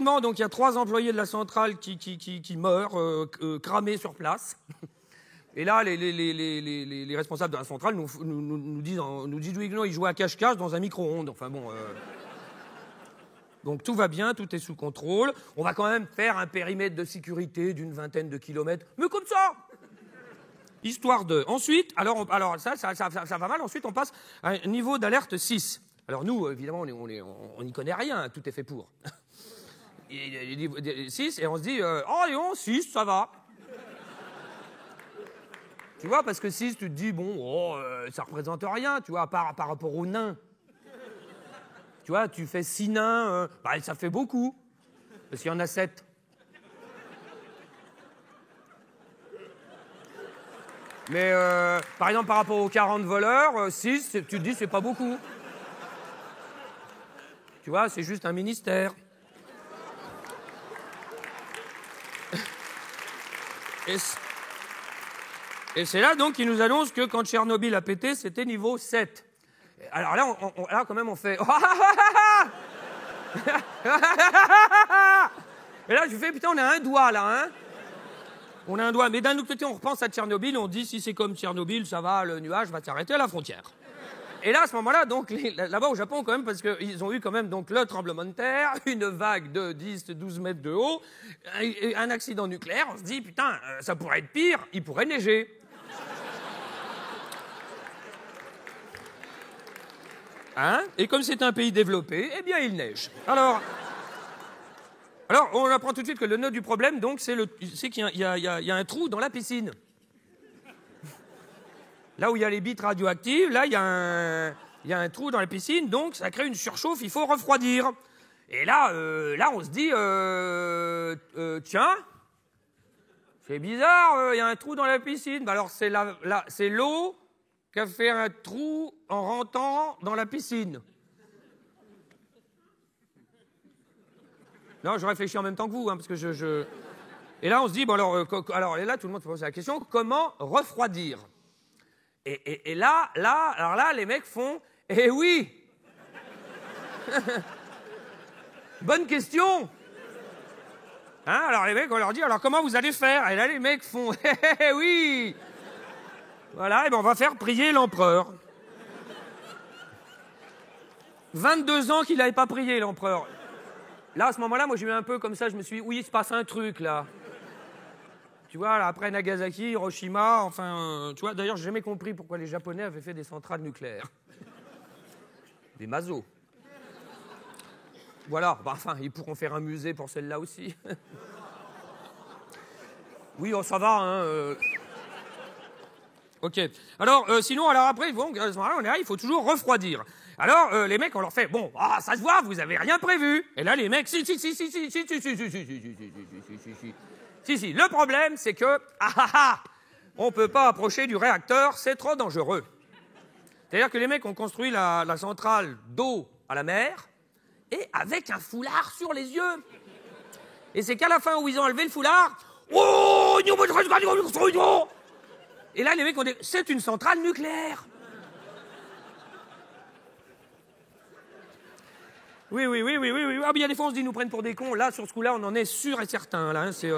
finalement, donc, il y a 3 employés de la centrale qui meurent, cramés sur place. Et là, les responsables de la centrale nous disent oui, non, ils jouaient à cache-cache dans un micro-ondes. Enfin bon... Donc tout va bien, tout est sous contrôle. On va quand même faire un périmètre de sécurité d'une 20aine de kilomètres. Mais comme ça, histoire de... Ensuite, alors ça va mal. Ensuite, on passe à un niveau d'alerte 6. Alors nous, évidemment, on n'y connaît rien. Tout est fait pour. 6, et on se dit, oh non, 6, ça va. Tu vois, parce que 6, tu te dis, bon, ça représente rien, tu vois, par rapport aux nains. Tu vois, tu fais 6 nains, ça fait beaucoup, parce qu'il y en a 7. Mais, par exemple, par rapport aux 40 voleurs, 6, tu te dis, c'est pas beaucoup. Tu vois, c'est juste un ministère. Et c'est là, donc, qu'ils nous annoncent que quand Tchernobyl a pété, c'était niveau 7. Alors là, là, quand même, on fait... Et là, je fais, putain, on a un doigt, là, hein. On a un doigt. Mais d'un autre côté, on repense à Tchernobyl, on dit, si c'est comme Tchernobyl, ça va, le nuage va s'arrêter à la frontière. Et là, à ce moment-là, donc, là-bas au Japon, quand même, parce qu'ils ont eu quand même donc, le tremblement de terre, une vague de 10-12 mètres de haut, un accident nucléaire, on se dit, putain, ça pourrait être pire, il pourrait neiger. Hein? Et comme c'est un pays développé, eh bien, il neige. Alors, on apprend tout de suite que le nœud du problème, donc, c'est qu'il y a un trou dans la piscine. Là où il y a les bites radioactives, là, il y a un trou dans la piscine, donc ça crée une surchauffe, il faut refroidir. Et là, on se dit, tiens, c'est bizarre, il y a un trou dans la piscine. Ben alors, c'est l'eau qui a fait un trou en rentrant dans la piscine. Non, je réfléchis en même temps que vous, hein, parce que Et là, on se dit, bon, alors, et là, tout le monde se pose la question, comment refroidir? Et là, les mecs font, eh oui. Bonne question. Hein, alors les mecs, on leur dit, alors comment vous allez faire? Et là, les mecs font, eh oui. Voilà, et ben on va faire prier l'empereur. 22 ans qu'il n'avait pas prié, l'empereur. Là, à ce moment-là, moi, j'ai eu un peu comme ça, je me suis dit, oui, il se passe un truc, là. Tu vois, là, après Nagasaki, Hiroshima, enfin... tu vois, d'ailleurs, j'ai jamais compris pourquoi les Japonais avaient fait des centrales nucléaires. Des masos. Voilà, enfin, ils pourront faire un musée pour celle-là aussi. Oui, ça va, hein... Ok. Alors, sinon, alors après, bon, à ce moment-là, on est là, il faut toujours refroidir. Alors, les mecs, on leur fait, bon, ça se voit, vous avez rien prévu. Et là, les mecs, si. Si, le problème, c'est que, on peut pas approcher du réacteur, c'est trop dangereux. C'est-à-dire que les mecs ont construit la centrale d'eau à la mer, et avec un foulard sur les yeux. Et c'est qu'à la fin où ils ont enlevé le foulard, et là, les mecs ont dit, c'est une centrale nucléaire. Oui. Ah, mais il y a des fois, on se dit, ils nous prennent pour des cons. Là, sur ce coup-là, on en est sûr et certain. Là, hein, c'est...